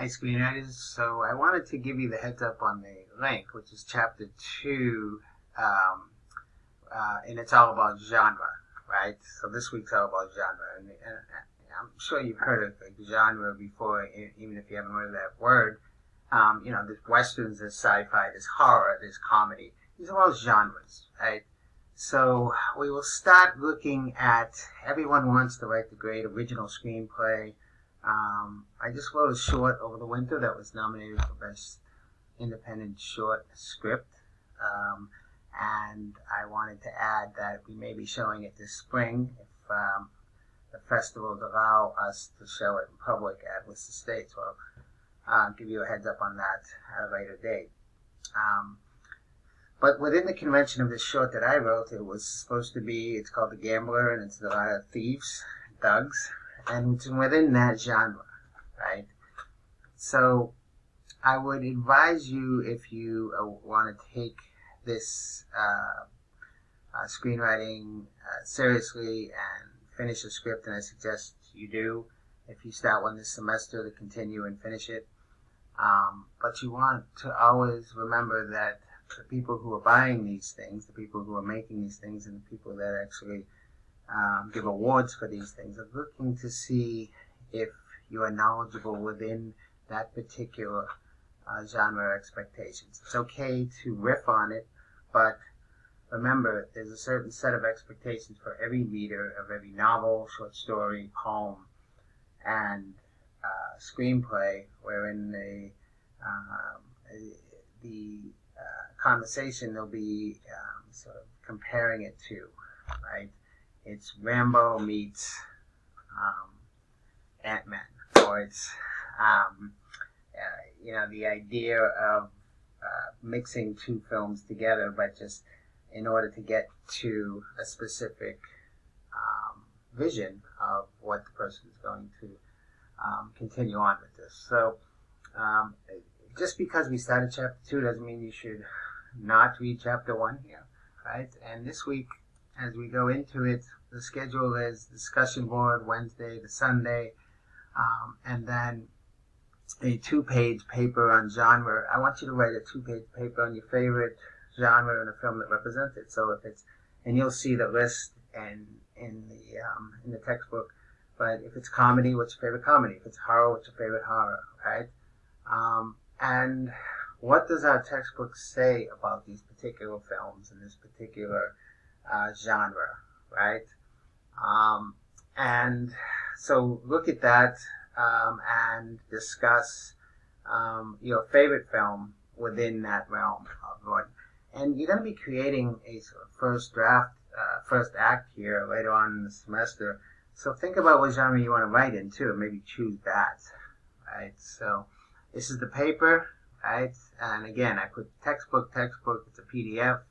Hi, screenwriters. So I wanted to give you the heads up on the link, which is chapter 2, and it's all about genre, right? So this week's all about genre. And I'm sure you've heard of like, genre before, even if you haven't heard of that word. There's westerns, there's sci-fi, there's horror, there's comedy. These are all genres, right? So we will start looking at Everyone Wants to Write the Great Original Screenplay. I just wrote a short over the winter that was nominated for Best Independent Short Script. And I wanted to add that we may be showing it this spring if the festival would allow us to show it in public at Worcester State. So I'll give you a heads up on that at a later date. But within the convention of this short that I wrote, it was supposed to be, it's called The Gambler, and it's a lot of thieves, thugs, and it's within that genre, right? So I would advise you, if you want to take this screenwriting seriously and finish a script, and I suggest you do, if you start one this semester, to continue and finish it. But you want to always remember that the people who are buying these things, the people who are making these things, and the people that actually give awards for these things are looking to see if you are knowledgeable within that particular genre expectations. It's okay to riff on it, but remember, there's a certain set of expectations for every reader of every novel, short story, poem, and screenplay, wherein the conversation they'll be sort of comparing it to, right? It's Rambo meets Ant-Man, or it's the idea of mixing two films together, but just in order to get to a specific vision of what the person is going to continue on with this. So just because we started chapter 2 doesn't mean you should not read chapter 1 here, right? And this week, as we go into it, the schedule is discussion board Wednesday to Sunday, and then a 2-page paper on genre. I want you to write a 2-page paper on your favorite genre in a film that represents it. So if it's, and you'll see the list in the textbook. But if it's comedy, what's your favorite comedy? If it's horror, what's your favorite horror, right? And what does our textbook say about these particular films and this particular genre, right? And so look at that and discuss your favorite film within that realm of what. And you're going to be creating a sort of first draft, first act here later on in the semester. So think about what genre you want to write in too, and maybe choose that, right? So this is the paper, right? And again, I put textbook, it's a PDF.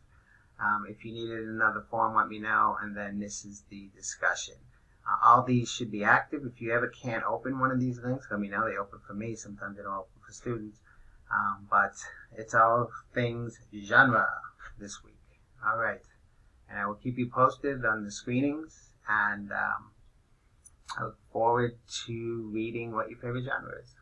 If you need it in another form, let me know. And then this is the discussion. All these should be active. If you ever can't open one of these links, let me know. They open for me. Sometimes they don't open for students. But it's all things genre this week. All right. And I will keep you posted on the screenings. And I look forward to reading what your favorite genre is.